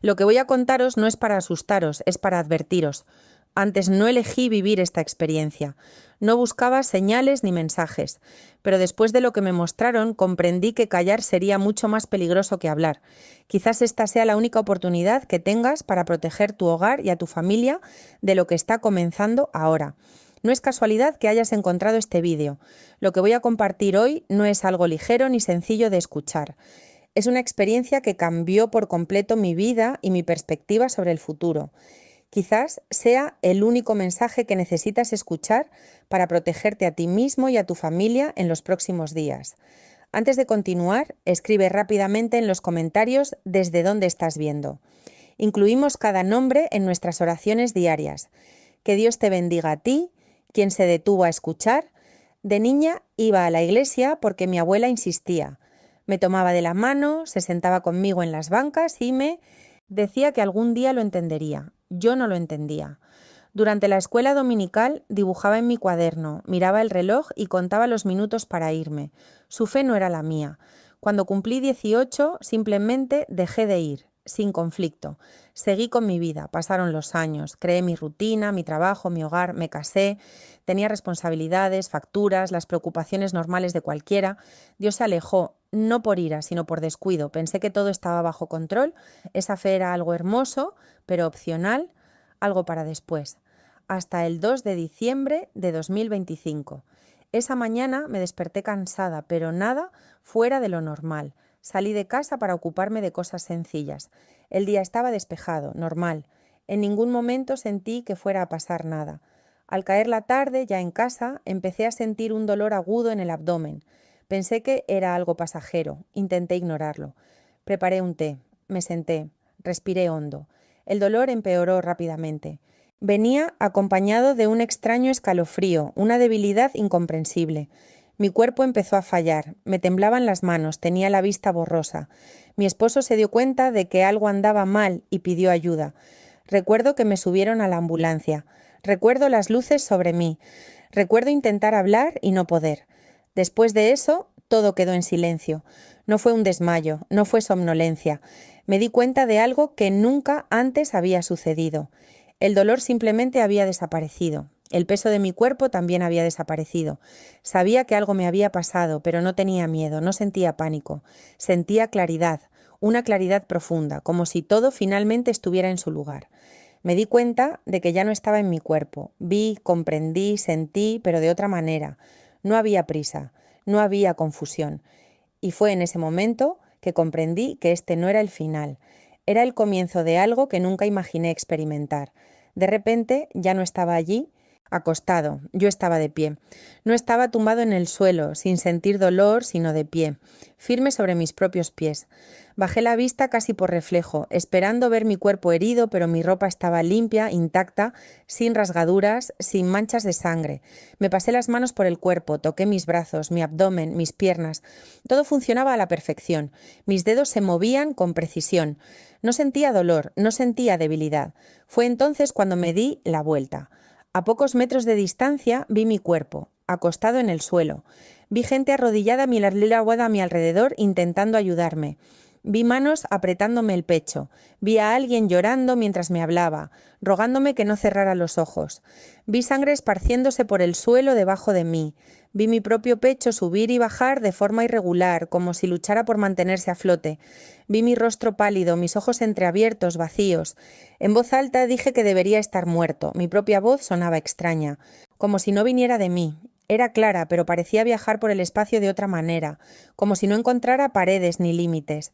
Lo que voy a contaros no es para asustaros, es para advertiros. Antes no elegí vivir esta experiencia. No buscaba señales ni mensajes, pero después de lo que me mostraron comprendí que callar sería mucho más peligroso que hablar. Quizás esta sea la única oportunidad que tengas para proteger tu hogar y a tu familia de lo que está comenzando ahora. No es casualidad que hayas encontrado este vídeo. Lo que voy a compartir hoy no es algo ligero ni sencillo de escuchar. Es una experiencia que cambió por completo mi vida y mi perspectiva sobre el futuro. Quizás sea el único mensaje que necesitas escuchar para protegerte a ti mismo y a tu familia en los próximos días. Antes de continuar, escribe rápidamente en los comentarios desde dónde estás viendo. Incluimos cada nombre en nuestras oraciones diarias. Que Dios te bendiga a ti, quien se detuvo a escuchar. De niña iba a la iglesia porque mi abuela insistía. Me tomaba de la mano, se sentaba conmigo en las bancas y me decía que algún día lo entendería. Yo no lo entendía. Durante la escuela dominical dibujaba en mi cuaderno, miraba el reloj y contaba los minutos para irme. Su fe no era la mía. Cuando cumplí 18, simplemente dejé de ir, sin conflicto. Seguí con mi vida, pasaron los años, creé mi rutina, mi trabajo, mi hogar, me casé, tenía responsabilidades, facturas, las preocupaciones normales de cualquiera. Dios se alejó, no por ira, sino por descuido. Pensé que todo estaba bajo control, esa fe era algo hermoso, pero opcional, algo para después. Hasta el 2 de diciembre de 2025. Esa mañana me desperté cansada, pero nada fuera de lo normal. Salí de casa para ocuparme de cosas sencillas. El día estaba despejado, normal. En ningún momento sentí que fuera a pasar nada. Al caer la tarde, ya en casa, empecé a sentir un dolor agudo en el abdomen. Pensé que era algo pasajero. Intenté ignorarlo. Preparé un té. Me senté. Respiré hondo. El dolor empeoró rápidamente. Venía acompañado de un extraño escalofrío, una debilidad incomprensible. Mi cuerpo empezó a fallar, me temblaban las manos, tenía la vista borrosa. Mi esposo se dio cuenta de que algo andaba mal y pidió ayuda. Recuerdo que me subieron a la ambulancia. Recuerdo las luces sobre mí. Recuerdo intentar hablar y no poder. Después de eso, todo quedó en silencio. No fue un desmayo, no fue somnolencia. Me di cuenta de algo que nunca antes había sucedido. El dolor simplemente había desaparecido. El peso de mi cuerpo también había desaparecido. Sabía que algo me había pasado, pero no tenía miedo, no sentía pánico. Sentía claridad, una claridad profunda, como si todo finalmente estuviera en su lugar. Me di cuenta de que ya no estaba en mi cuerpo. Vi, comprendí, sentí, pero de otra manera. No había prisa, no había confusión. Y fue en ese momento que comprendí que este no era el final. Era el comienzo de algo que nunca imaginé experimentar. De repente ya no estaba allí, acostado, yo estaba de pie. No estaba tumbado en el suelo, sin sentir dolor, sino de pie, firme sobre mis propios pies. Bajé la vista casi por reflejo, esperando ver mi cuerpo herido, pero mi ropa estaba limpia, intacta, sin rasgaduras, sin manchas de sangre. Me pasé las manos por el cuerpo, toqué mis brazos, mi abdomen, mis piernas. Todo funcionaba a la perfección. Mis dedos se movían con precisión. No sentía dolor, no sentía debilidad. Fue entonces cuando me di la vuelta. A pocos metros de distancia vi mi cuerpo, acostado en el suelo. Vi gente arrodillada a mi alrededor intentando ayudarme. Vi manos apretándome el pecho. Vi a alguien llorando mientras me hablaba, rogándome que no cerrara los ojos. Vi sangre esparciéndose por el suelo debajo de mí. Vi mi propio pecho subir y bajar de forma irregular, como si luchara por mantenerse a flote. Vi mi rostro pálido, mis ojos entreabiertos, vacíos. En voz alta dije que debería estar muerto. Mi propia voz sonaba extraña, como si no viniera de mí. Era clara, pero parecía viajar por el espacio de otra manera, como si no encontrara paredes ni límites.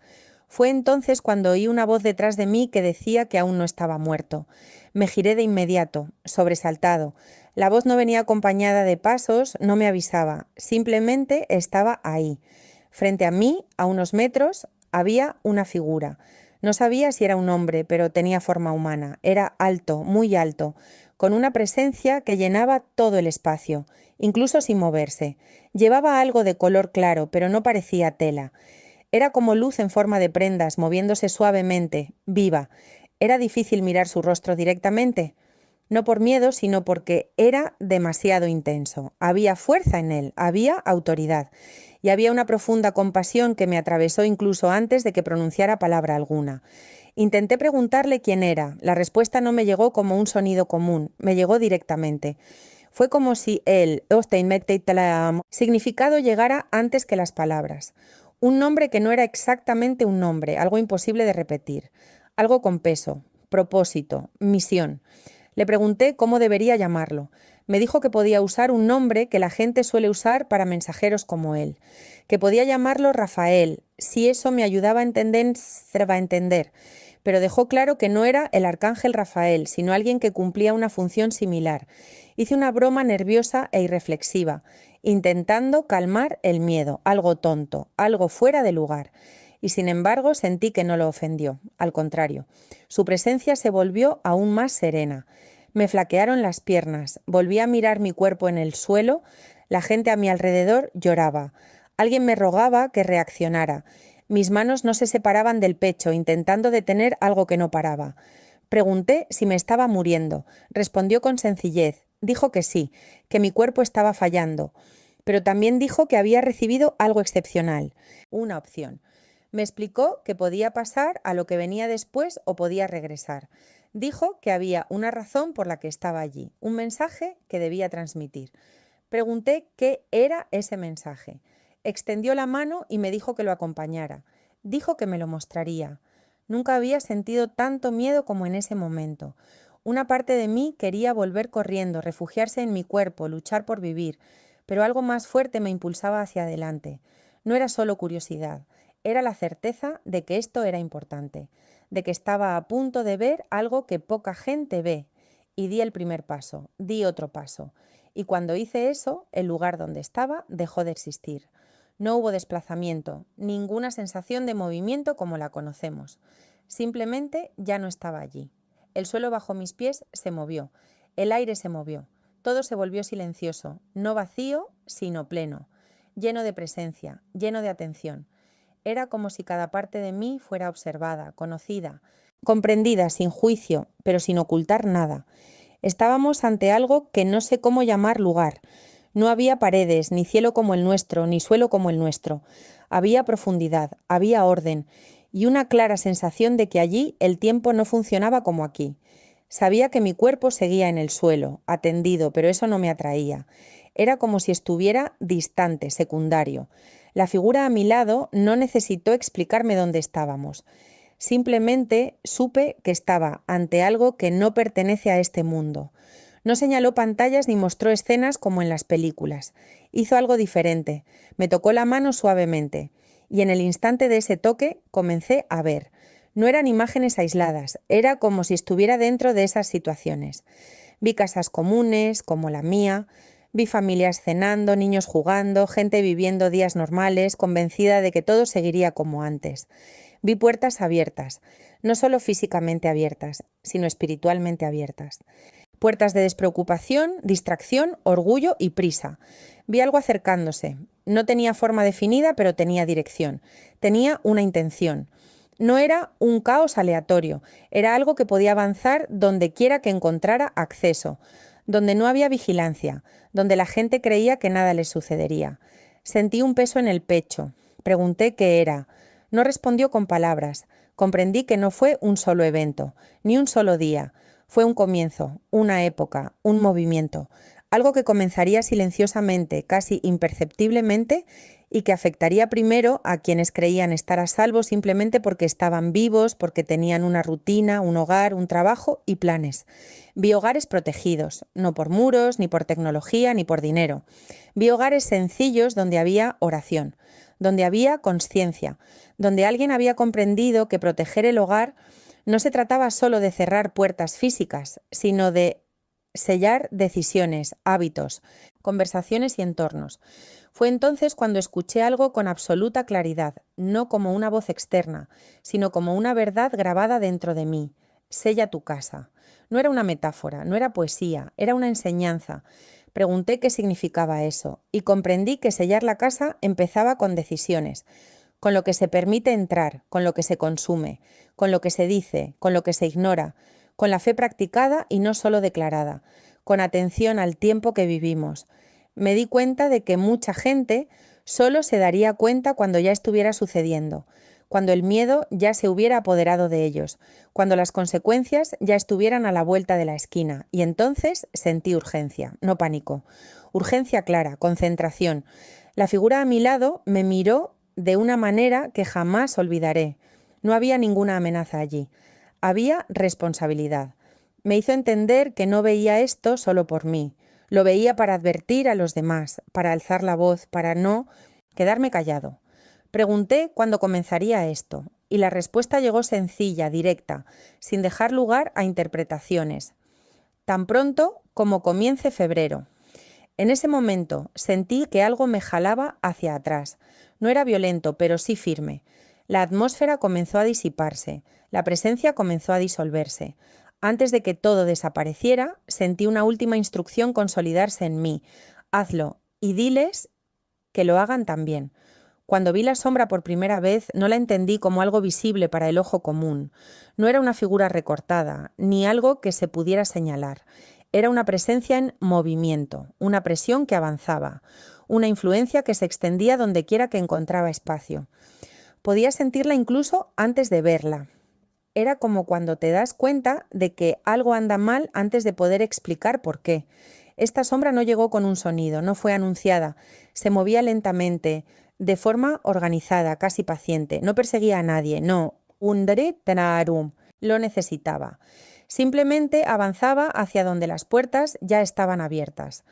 Fue entonces cuando oí una voz detrás de mí que decía que aún no estaba muerto. Me giré de inmediato, sobresaltado. La voz no venía acompañada de pasos, no me avisaba, simplemente estaba ahí. Frente a mí, a unos metros, había una figura. No sabía si era un hombre, pero tenía forma humana. Era alto, muy alto, con una presencia que llenaba todo el espacio, incluso sin moverse. Llevaba algo de color claro, pero no parecía tela. Era como luz en forma de prendas, moviéndose suavemente, viva. Era difícil mirar su rostro directamente, no por miedo, sino porque era demasiado intenso. Había fuerza en él, había autoridad, y había una profunda compasión que me atravesó incluso antes de que pronunciara palabra alguna. Intenté preguntarle quién era. La respuesta no me llegó como un sonido común, me llegó directamente. Fue como si el significado llegara antes que las palabras. Un nombre que no era exactamente un nombre, algo imposible de repetir, algo con peso, propósito, misión. Le pregunté cómo debería llamarlo. Me dijo que podía usar un nombre que la gente suele usar para mensajeros como él, que podía llamarlo Rafael, si eso me ayudaba a entender, pero dejó claro que no era el arcángel Rafael, sino alguien que cumplía una función similar. Hice una broma nerviosa e irreflexiva, intentando calmar el miedo, algo tonto, algo fuera de lugar. Y sin embargo sentí que no lo ofendió, al contrario. Su presencia se volvió aún más serena. Me flaquearon las piernas, volví a mirar mi cuerpo en el suelo, la gente a mi alrededor lloraba. Alguien me rogaba que reaccionara. Mis manos no se separaban del pecho, intentando detener algo que no paraba. Pregunté si me estaba muriendo. Respondió con sencillez. Dijo que sí, que mi cuerpo estaba fallando. Pero también dijo que había recibido algo excepcional, una opción. Me explicó que podía pasar a lo que venía después o podía regresar. Dijo que había una razón por la que estaba allí, un mensaje que debía transmitir. Pregunté qué era ese mensaje. Extendió la mano y me dijo que lo acompañara. Dijo que me lo mostraría. Nunca había sentido tanto miedo como en ese momento. Una parte de mí quería volver corriendo, refugiarse en mi cuerpo, luchar por vivir, pero algo más fuerte me impulsaba hacia adelante. No era solo curiosidad, era la certeza de que esto era importante, de que estaba a punto de ver algo que poca gente ve. Y di el primer paso, di otro paso. Y cuando hice eso, el lugar donde estaba dejó de existir. No hubo desplazamiento, ninguna sensación de movimiento como la conocemos. Simplemente ya no estaba allí. El suelo bajo mis pies se movió, el aire se movió, todo se volvió silencioso, no vacío, sino pleno, lleno de presencia, lleno de atención. Era como si cada parte de mí fuera observada, conocida, comprendida sin juicio, pero sin ocultar nada. Estábamos ante algo que no sé cómo llamar lugar. No había paredes, ni cielo como el nuestro, ni suelo como el nuestro. Había profundidad, había orden, y una clara sensación de que allí el tiempo no funcionaba como aquí. Sabía que mi cuerpo seguía en el suelo, atendido, pero eso no me atraía. Era como si estuviera distante, secundario. La figura a mi lado no necesitó explicarme dónde estábamos. Simplemente supe que estaba ante algo que no pertenece a este mundo. No señaló pantallas ni mostró escenas como en las películas. Hizo algo diferente. Me tocó la mano suavemente. Y en el instante de ese toque comencé a ver. No eran imágenes aisladas, era como si estuviera dentro de esas situaciones. Vi casas comunes, como la mía, vi familias cenando, niños jugando, gente viviendo días normales, convencida de que todo seguiría como antes. Vi puertas abiertas, no solo físicamente abiertas, sino espiritualmente abiertas. Puertas de despreocupación, distracción, orgullo y prisa. Vi algo acercándose. No tenía forma definida, pero tenía dirección. Tenía una intención. No era un caos aleatorio, era algo que podía avanzar donde quiera que encontrara acceso, donde no había vigilancia, donde la gente creía que nada les sucedería. Sentí un peso en el pecho. Pregunté qué era. No respondió con palabras. Comprendí que no fue un solo evento, ni un solo día. Fue un comienzo, una época, un movimiento, algo que comenzaría silenciosamente, casi imperceptiblemente, y que afectaría primero a quienes creían estar a salvo simplemente porque estaban vivos, porque tenían una rutina, un hogar, un trabajo y planes. Vi hogares protegidos, no por muros, ni por tecnología, ni por dinero. Vi hogares sencillos donde había oración, donde había conciencia, donde alguien había comprendido que proteger el hogar no se trataba solo de cerrar puertas físicas, sino de sellar decisiones, hábitos, conversaciones y entornos. Fue entonces cuando escuché algo con absoluta claridad, no como una voz externa, sino como una verdad grabada dentro de mí. Sella tu casa. No era una metáfora, no era poesía, era una enseñanza. Pregunté qué significaba eso y comprendí que sellar la casa empezaba con decisiones, con lo que se permite entrar, con lo que se consume, con lo que se dice, con lo que se ignora, con la fe practicada y no solo declarada, con atención al tiempo que vivimos. Me di cuenta de que mucha gente solo se daría cuenta cuando ya estuviera sucediendo, cuando el miedo ya se hubiera apoderado de ellos, cuando las consecuencias ya estuvieran a la vuelta de la esquina, y entonces sentí urgencia, no pánico. Urgencia clara, concentración. La figura a mi lado me miró de una manera que jamás olvidaré. No había ninguna amenaza allí. Había responsabilidad. Me hizo entender que no veía esto solo por mí. Lo veía para advertir a los demás, para alzar la voz, para no quedarme callado. Pregunté cuándo comenzaría esto, y la respuesta llegó sencilla, directa, sin dejar lugar a interpretaciones. Tan pronto como comience febrero. En ese momento sentí que algo me jalaba hacia atrás. No era violento, pero sí firme. La atmósfera comenzó a disiparse, la presencia comenzó a disolverse. Antes de que todo desapareciera, sentí una última instrucción consolidarse en mí. Hazlo y diles que lo hagan también. Cuando vi la sombra por primera vez, no la entendí como algo visible para el ojo común. No era una figura recortada, ni algo que se pudiera señalar. Era una presencia en movimiento, una presión que avanzaba, una influencia que se extendía dondequiera que encontraba espacio. Podía sentirla incluso antes de verla. Era como cuando te das cuenta de que algo anda mal antes de poder explicar por qué. Esta sombra no llegó con un sonido, no fue anunciada, se movía lentamente, de forma organizada, casi paciente. No perseguía a nadie, no. Undre tenarum. Lo necesitaba. Simplemente avanzaba hacia donde las puertas ya estaban abiertas,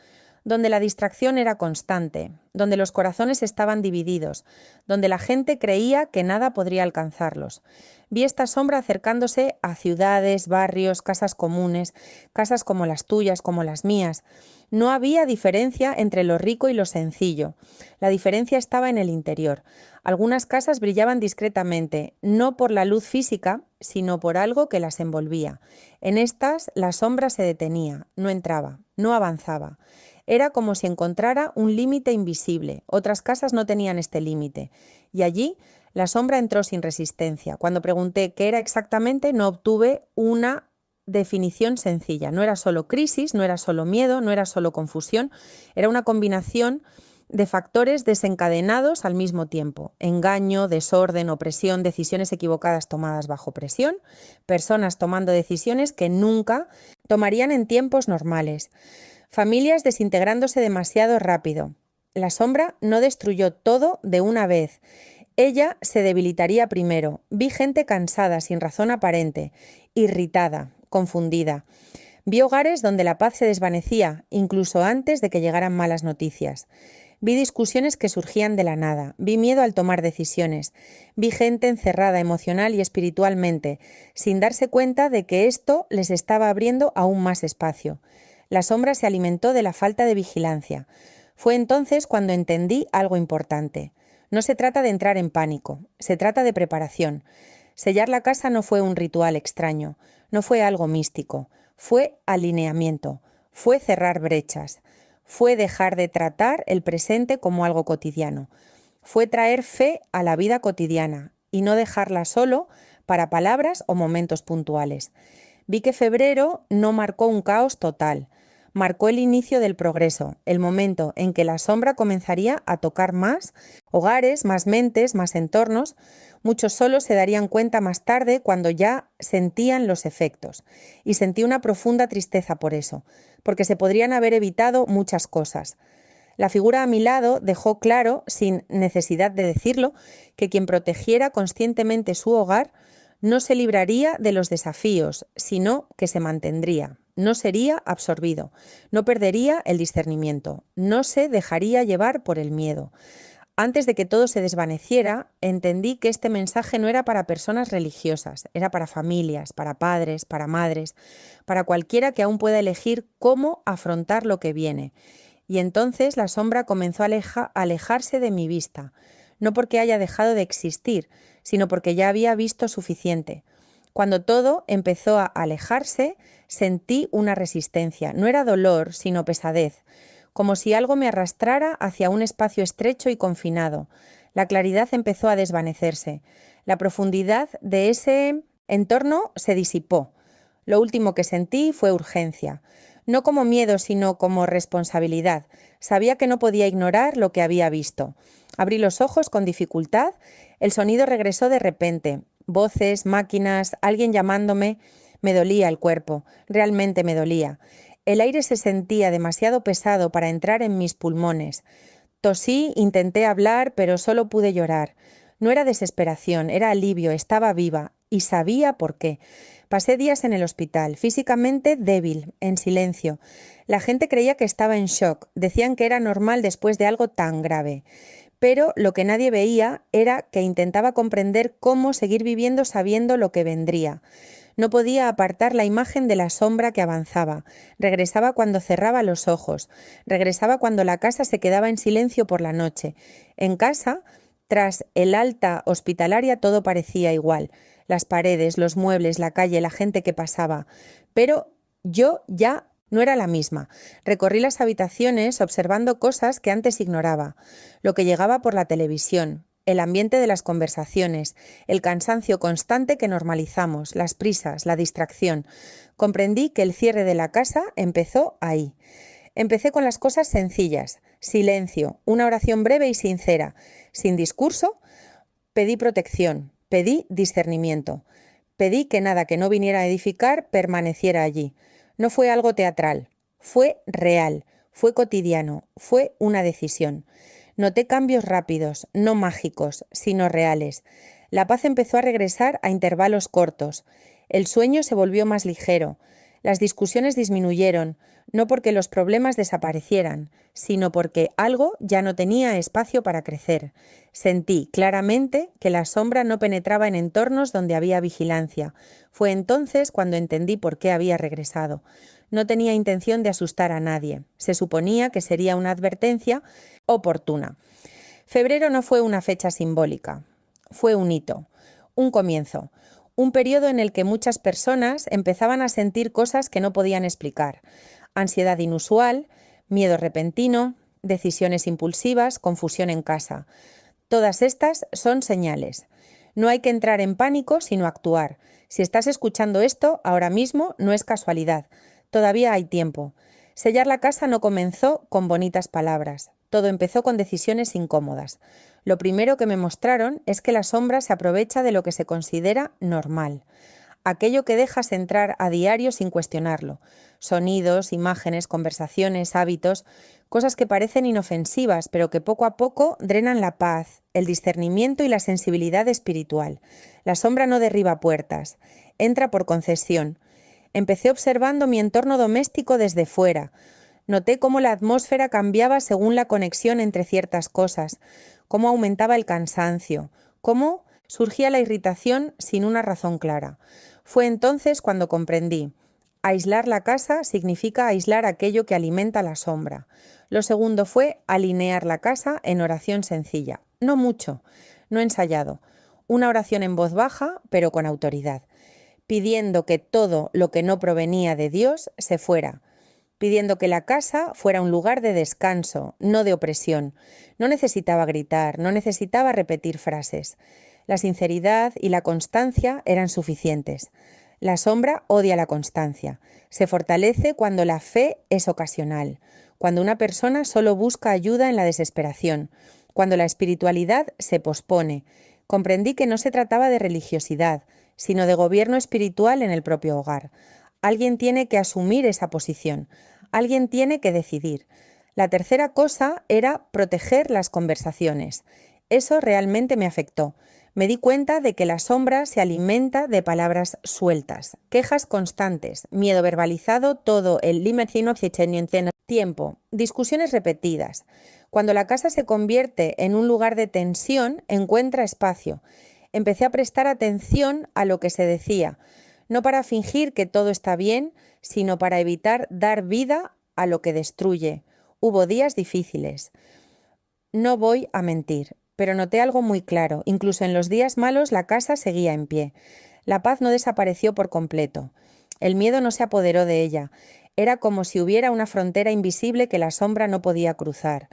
donde la distracción era constante, donde los corazones estaban divididos, donde la gente creía que nada podría alcanzarlos. Vi esta sombra acercándose a ciudades, barrios, casas comunes, casas como las tuyas, como las mías. No había diferencia entre lo rico y lo sencillo. La diferencia estaba en el interior. Algunas casas brillaban discretamente, no por la luz física, sino por algo que las envolvía. En estas la sombra se detenía, no entraba, no avanzaba. Era como si encontrara un límite invisible. Otras casas no tenían este límite. Y allí la sombra entró sin resistencia. Cuando pregunté qué era exactamente, no obtuve una definición sencilla. No era solo crisis, no era solo miedo, no era solo confusión. Era una combinación de factores desencadenados al mismo tiempo. Engaño, desorden, opresión, decisiones equivocadas tomadas bajo presión, personas tomando decisiones que nunca tomarían en tiempos normales. Familias desintegrándose demasiado rápido. La sombra no destruyó todo de una vez. Ella se debilitaría primero. Vi gente cansada, sin razón aparente, irritada, confundida. Vi hogares donde la paz se desvanecía, incluso antes de que llegaran malas noticias. Vi discusiones que surgían de la nada. Vi miedo al tomar decisiones. Vi gente encerrada emocional y espiritualmente, sin darse cuenta de que esto les estaba abriendo aún más espacio. La sombra se alimentó de la falta de vigilancia. Fue entonces cuando entendí algo importante. No se trata de entrar en pánico, se trata de preparación. Sellar la casa no fue un ritual extraño, no fue algo místico, fue alineamiento, fue cerrar brechas, fue dejar de tratar el presente como algo cotidiano, fue traer fe a la vida cotidiana y no dejarla solo para palabras o momentos puntuales. Vi que febrero no marcó un caos total, marcó el inicio del progreso, el momento en que la sombra comenzaría a tocar más hogares, más mentes, más entornos. Muchos solo se darían cuenta más tarde cuando ya sentían los efectos. Y sentí una profunda tristeza por eso, porque se podrían haber evitado muchas cosas. La figura a mi lado dejó claro, sin necesidad de decirlo, que quien protegiera conscientemente su hogar no se libraría de los desafíos, sino que se mantendría. No sería absorbido, no perdería el discernimiento, no se dejaría llevar por el miedo. Antes de que todo se desvaneciera, entendí que este mensaje no era para personas religiosas, era para familias, para padres, para madres, para cualquiera que aún pueda elegir cómo afrontar lo que viene. Y entonces la sombra comenzó a alejarse de mi vista, no porque haya dejado de existir, sino porque ya había visto suficiente. Cuando todo empezó a alejarse, sentí una resistencia. No era dolor, sino pesadez, como si algo me arrastrara hacia un espacio estrecho y confinado. La claridad empezó a desvanecerse. La profundidad de ese entorno se disipó. Lo último que sentí fue urgencia. No como miedo, sino como responsabilidad. Sabía que no podía ignorar lo que había visto. Abrí los ojos con dificultad. El sonido regresó de repente. Voces, máquinas, alguien llamándome. Me dolía el cuerpo, realmente me dolía. El aire se sentía demasiado pesado para entrar en mis pulmones. Tosí, intenté hablar, pero solo pude llorar. No era desesperación, era alivio, estaba viva y sabía por qué. Pasé días en el hospital, físicamente débil, en silencio. La gente creía que estaba en shock, decían que era normal después de algo tan grave. Pero lo que nadie veía era que intentaba comprender cómo seguir viviendo sabiendo lo que vendría. No podía apartar la imagen de la sombra que avanzaba. Regresaba cuando cerraba los ojos. Regresaba cuando la casa se quedaba en silencio por la noche. En casa, tras el alta hospitalaria, todo parecía igual. Las paredes, los muebles, la calle, la gente que pasaba. Pero yo ya no era la misma. Recorrí las habitaciones observando cosas que antes ignoraba. Lo que llegaba por la televisión, el ambiente de las conversaciones, el cansancio constante que normalizamos, las prisas, la distracción. Comprendí que el cierre de la casa empezó ahí. Empecé con las cosas sencillas, silencio, una oración breve y sincera, sin discurso. Pedí protección, pedí discernimiento, pedí que nada que no viniera a edificar permaneciera allí. No fue algo teatral, fue real, fue cotidiano, fue una decisión. Noté cambios rápidos, no mágicos, sino reales. La paz empezó a regresar a intervalos cortos. El sueño se volvió más ligero. Las discusiones disminuyeron, no porque los problemas desaparecieran, sino porque algo ya no tenía espacio para crecer. Sentí claramente que la sombra no penetraba en entornos donde había vigilancia. Fue entonces cuando entendí por qué había regresado. No tenía intención de asustar a nadie. Se suponía que sería una advertencia oportuna. Febrero no fue una fecha simbólica. Fue un hito, un comienzo, un periodo en el que muchas personas empezaban a sentir cosas que no podían explicar. Ansiedad inusual, miedo repentino, decisiones impulsivas, confusión en casa. Todas estas son señales. No hay que entrar en pánico, sino actuar. Si estás escuchando esto ahora mismo, no es casualidad. Todavía hay tiempo. Sellar la casa no comenzó con bonitas palabras. Todo empezó con decisiones incómodas. Lo primero que me mostraron es que la sombra se aprovecha de lo que se considera normal. Aquello que dejas entrar a diario sin cuestionarlo. Sonidos, imágenes, conversaciones, hábitos, cosas que parecen inofensivas, pero que poco a poco drenan la paz, el discernimiento y la sensibilidad espiritual. La sombra no derriba puertas, entra por concesión. Empecé observando mi entorno doméstico desde fuera. Noté cómo la atmósfera cambiaba según la conexión entre ciertas cosas, cómo aumentaba el cansancio, cómo surgía la irritación sin una razón clara. Fue entonces cuando comprendí. Aislar la casa significa aislar aquello que alimenta la sombra. Lo segundo fue alinear la casa en oración sencilla. No mucho, no ensayado. Una oración en voz baja, pero con autoridad. Pidiendo que todo lo que no provenía de Dios se fuera. Pidiendo que la casa fuera un lugar de descanso, no de opresión. No necesitaba gritar, no necesitaba repetir frases. La sinceridad y la constancia eran suficientes. La sombra odia la constancia. Se fortalece cuando la fe es ocasional, cuando una persona solo busca ayuda en la desesperación, cuando la espiritualidad se pospone. Comprendí que no se trataba de religiosidad, sino de gobierno espiritual en el propio hogar. Alguien tiene que asumir esa posición. Alguien tiene que decidir. La tercera cosa era proteger las conversaciones. Eso realmente me afectó. Me di cuenta de que la sombra se alimenta de palabras sueltas, quejas constantes, miedo verbalizado, todo el tiempo, discusiones repetidas. Cuando la casa se convierte en un lugar de tensión, encuentra espacio. Empecé a prestar atención a lo que se decía, no para fingir que todo está bien, sino para evitar dar vida a lo que destruye. Hubo días difíciles. No voy a mentir, pero noté algo muy claro. Incluso en los días malos la casa seguía en pie. La paz no desapareció por completo. El miedo no se apoderó de ella. Era como si hubiera una frontera invisible que la sombra no podía cruzar.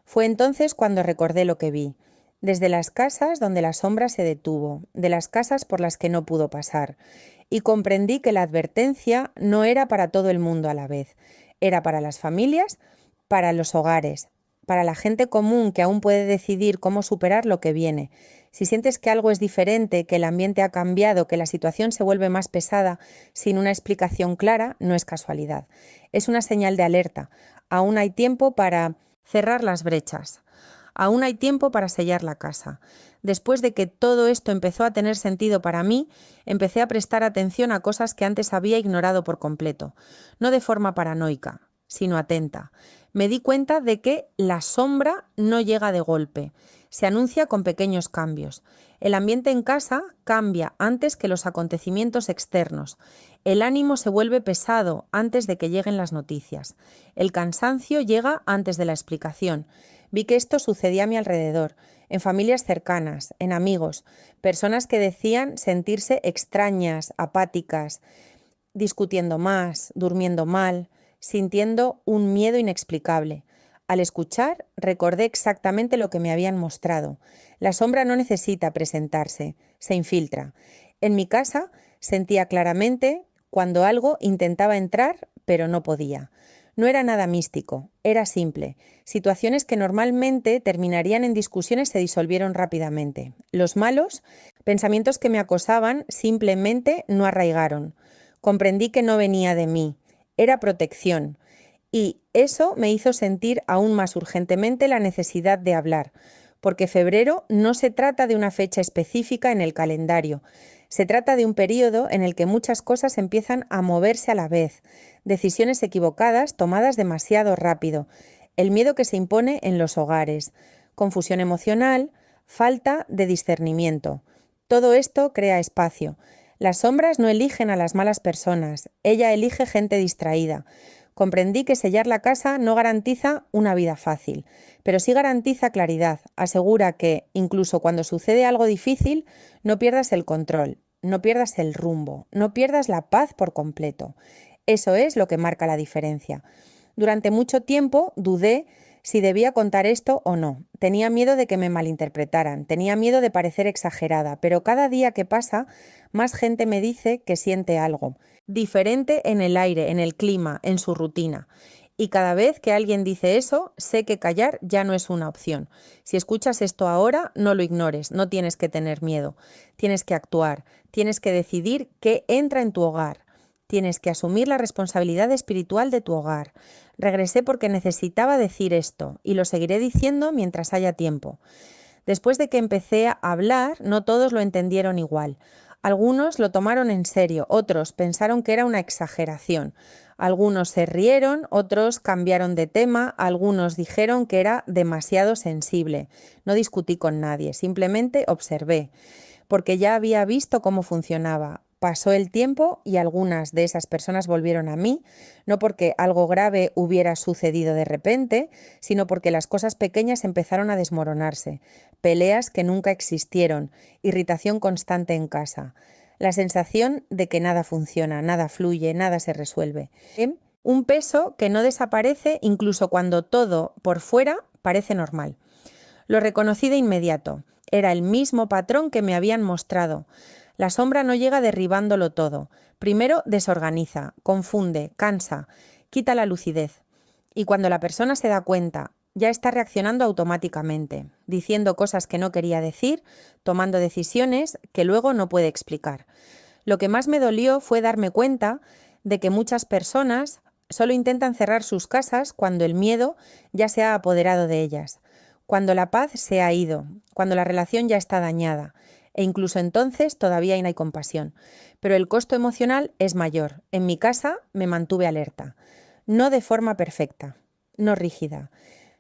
Fue entonces cuando recordé lo que vi. Desde las casas donde la sombra se detuvo, de las casas por las que no pudo pasar. Y comprendí que la advertencia no era para todo el mundo a la vez. Era para las familias, para los hogares, para la gente común que aún puede decidir cómo superar lo que viene. Si sientes que algo es diferente, que el ambiente ha cambiado, que la situación se vuelve más pesada sin una explicación clara, no es casualidad. Es una señal de alerta. Aún hay tiempo para cerrar las brechas. Aún hay tiempo para sellar la casa. Después de que todo esto empezó a tener sentido para mí, empecé a prestar atención a cosas que antes había ignorado por completo. No de forma paranoica, sino atenta. Me di cuenta de que la sombra no llega de golpe. Se anuncia con pequeños cambios. El ambiente en casa cambia antes que los acontecimientos externos. El ánimo se vuelve pesado antes de que lleguen las noticias. El cansancio llega antes de la explicación. Vi que esto sucedía a mi alrededor, en familias cercanas, en amigos, personas que decían sentirse extrañas, apáticas, discutiendo más, durmiendo mal, sintiendo un miedo inexplicable. Al escuchar, recordé exactamente lo que me habían mostrado. La sombra no necesita presentarse, se infiltra. En mi casa sentía claramente cuando algo intentaba entrar, pero no podía. No era nada místico, era simple. Situaciones que normalmente terminarían en discusiones se disolvieron rápidamente. Los malos, pensamientos que me acosaban, simplemente no arraigaron. Comprendí que no venía de mí, era protección. Y eso me hizo sentir aún más urgentemente la necesidad de hablar, porque febrero no se trata de una fecha específica en el calendario, se trata de un periodo en el que muchas cosas empiezan a moverse a la vez, decisiones equivocadas tomadas demasiado rápido, el miedo que se impone en los hogares, confusión emocional, falta de discernimiento. Todo esto crea espacio. Las sombras no eligen a las malas personas, ella elige gente distraída. Comprendí que sellar la casa no garantiza una vida fácil, pero sí garantiza claridad, asegura que, incluso cuando sucede algo difícil, no pierdas el control, no pierdas el rumbo, no pierdas la paz por completo. Eso es lo que marca la diferencia. Durante mucho tiempo dudé si debía contar esto o no. Tenía miedo de que me malinterpretaran, tenía miedo de parecer exagerada, pero cada día que pasa, más gente me dice que siente algo diferente en el aire, en el clima, en su rutina. Y cada vez que alguien dice eso, sé que callar ya no es una opción. Si escuchas esto ahora, no lo ignores, no tienes que tener miedo. Tienes que actuar, tienes que decidir qué entra en tu hogar. Tienes que asumir la responsabilidad espiritual de tu hogar. Regresé porque necesitaba decir esto y lo seguiré diciendo mientras haya tiempo. Después de que empecé a hablar, no todos lo entendieron igual. Algunos lo tomaron en serio, otros pensaron que era una exageración. Algunos se rieron, otros cambiaron de tema, algunos dijeron que era demasiado sensible. No discutí con nadie, simplemente observé, porque ya había visto cómo funcionaba. Pasó el tiempo y algunas de esas personas volvieron a mí, no porque algo grave hubiera sucedido de repente, sino porque las cosas pequeñas empezaron a desmoronarse, peleas que nunca existieron, irritación constante en casa, la sensación de que nada funciona, nada fluye, nada se resuelve. Un peso que no desaparece incluso cuando todo por fuera parece normal. Lo reconocí de inmediato. Era el mismo patrón que me habían mostrado. La sombra no llega derribándolo todo. Primero desorganiza, confunde, cansa, quita la lucidez. Y cuando la persona se da cuenta, ya está reaccionando automáticamente, diciendo cosas que no quería decir, tomando decisiones que luego no puede explicar. Lo que más me dolió fue darme cuenta de que muchas personas solo intentan cerrar sus casas cuando el miedo ya se ha apoderado de ellas, cuando la paz se ha ido, cuando la relación ya está dañada, e incluso entonces todavía no hay compasión. Pero el costo emocional es mayor. En mi casa me mantuve alerta, no de forma perfecta, no rígida,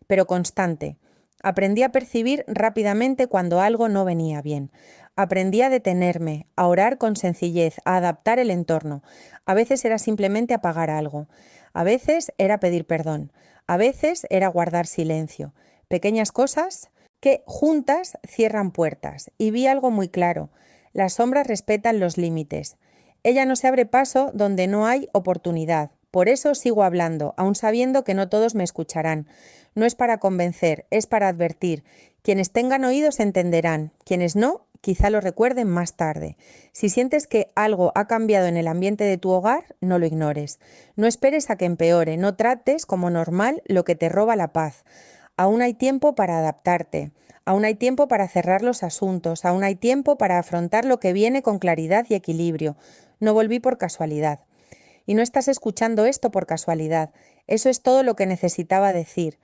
pero constante. Aprendí a percibir rápidamente cuando algo no venía bien. Aprendí a detenerme, a orar con sencillez, a adaptar el entorno. A veces era simplemente apagar algo. A veces era pedir perdón. A veces era guardar silencio. Pequeñas cosas que juntas cierran puertas. Y vi algo muy claro. Las sombras respetan los límites. Ella no se abre paso donde no hay oportunidad. Por eso sigo hablando, aun sabiendo que no todos me escucharán. No es para convencer, es para advertir. Quienes tengan oídos entenderán, quienes no, quizá lo recuerden más tarde. Si sientes que algo ha cambiado en el ambiente de tu hogar, no lo ignores. No esperes a que empeore, no trates como normal lo que te roba la paz. Aún hay tiempo para adaptarte. Aún hay tiempo para cerrar los asuntos, aún hay tiempo para afrontar lo que viene con claridad y equilibrio. No volví por casualidad. Y no estás escuchando esto por casualidad. Eso es todo lo que necesitaba decir.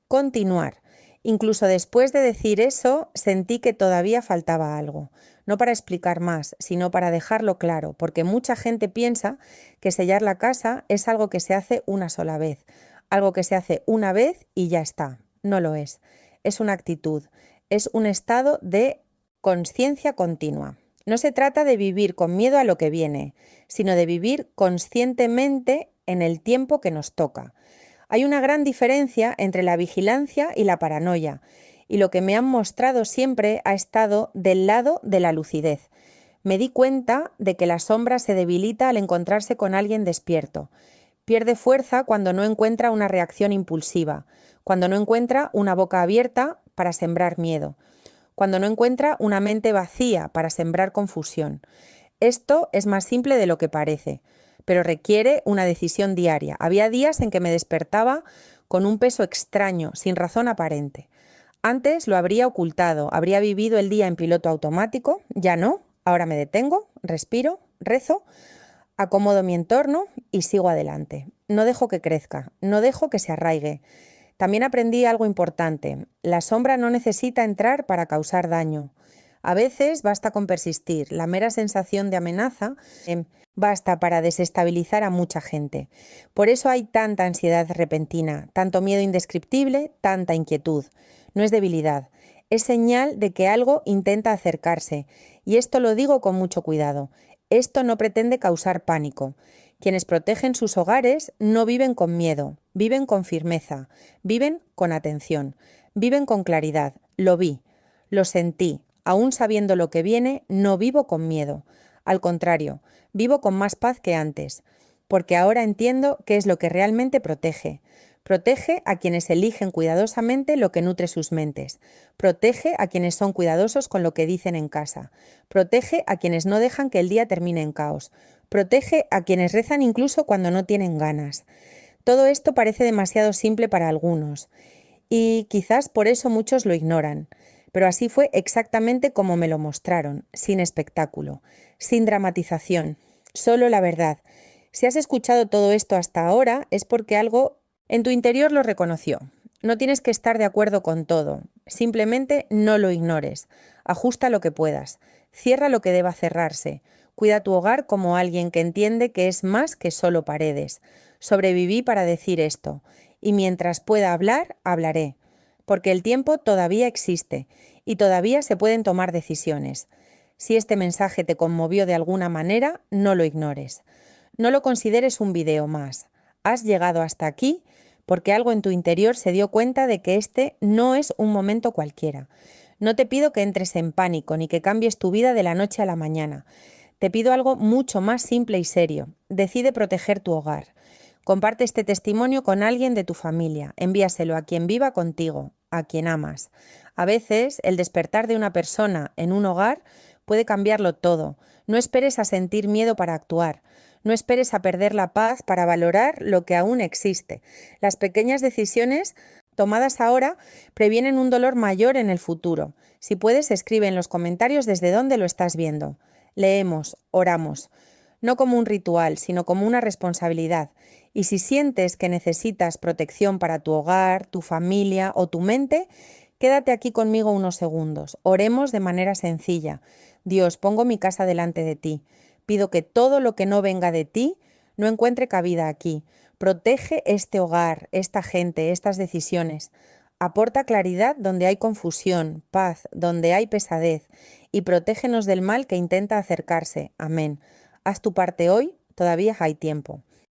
Continuar. Incluso después de decir eso, sentí que todavía faltaba algo. No para explicar más, sino para dejarlo claro, porque mucha gente piensa que sellar la casa es algo que se hace una sola vez, algo que se hace una vez y ya está. No lo es. Es una actitud, es un estado de conciencia continua. No se trata de vivir con miedo a lo que viene, sino de vivir conscientemente en el tiempo que nos toca. Hay una gran diferencia entre la vigilancia y la paranoia, y lo que me han mostrado siempre ha estado del lado de la lucidez. Me di cuenta de que la sombra se debilita al encontrarse con alguien despierto. Pierde fuerza cuando no encuentra una reacción impulsiva, cuando no encuentra una boca abierta para sembrar miedo, cuando no encuentra una mente vacía para sembrar confusión. Esto es más simple de lo que parece, pero requiere una decisión diaria. Había días en que me despertaba con un peso extraño, sin razón aparente. Antes lo habría ocultado, habría vivido el día en piloto automático, ya no, ahora me detengo, respiro, rezo, acomodo mi entorno y sigo adelante. No dejo que crezca, no dejo que se arraigue. También aprendí algo importante. La sombra no necesita entrar para causar daño. A veces basta con persistir. La mera sensación de amenaza basta para desestabilizar a mucha gente. Por eso hay tanta ansiedad repentina, tanto miedo indescriptible, tanta inquietud. No es debilidad, es señal de que algo intenta acercarse. Y esto lo digo con mucho cuidado. Esto no pretende causar pánico. Quienes protegen sus hogares no viven con miedo, viven con firmeza, viven con atención, viven con claridad. Lo vi, lo sentí, aún sabiendo lo que viene, no vivo con miedo. Al contrario, vivo con más paz que antes, porque ahora entiendo qué es lo que realmente protege. Protege a quienes eligen cuidadosamente lo que nutre sus mentes. Protege a quienes son cuidadosos con lo que dicen en casa. Protege a quienes no dejan que el día termine en caos. Protege a quienes rezan incluso cuando no tienen ganas. Todo esto parece demasiado simple para algunos y quizás por eso muchos lo ignoran. Pero así fue exactamente como me lo mostraron, sin espectáculo, sin dramatización, solo la verdad. Si has escuchado todo esto hasta ahora es porque algo en tu interior lo reconoció. No tienes que estar de acuerdo con todo, simplemente no lo ignores. Ajusta lo que puedas, cierra lo que deba cerrarse. Cuida tu hogar como alguien que entiende que es más que solo paredes. Sobreviví para decir esto, y mientras pueda hablar, hablaré, porque el tiempo todavía existe y todavía se pueden tomar decisiones. Si este mensaje te conmovió de alguna manera, no lo ignores. No lo consideres un video más. Has llegado hasta aquí porque algo en tu interior se dio cuenta de que este no es un momento cualquiera. No te pido que entres en pánico ni que cambies tu vida de la noche a la mañana. Te pido algo mucho más simple y serio. Decide proteger tu hogar. Comparte este testimonio con alguien de tu familia. Envíaselo a quien viva contigo, a quien amas. A veces, el despertar de una persona en un hogar puede cambiarlo todo. No esperes a sentir miedo para actuar. No esperes a perder la paz para valorar lo que aún existe. Las pequeñas decisiones tomadas ahora previenen un dolor mayor en el futuro. Si puedes, escribe en los comentarios desde dónde lo estás viendo. Leemos, oramos, no como un ritual, sino como una responsabilidad. Y si sientes que necesitas protección para tu hogar, tu familia o tu mente, quédate aquí conmigo unos segundos. Oremos de manera sencilla. Dios, pongo mi casa delante de ti. Pido que todo lo que no venga de ti no encuentre cabida aquí. Protege este hogar, esta gente, estas decisiones. Aporta claridad donde hay confusión, paz donde hay pesadez, y protégenos del mal que intenta acercarse. Amén. Haz tu parte hoy, todavía hay tiempo.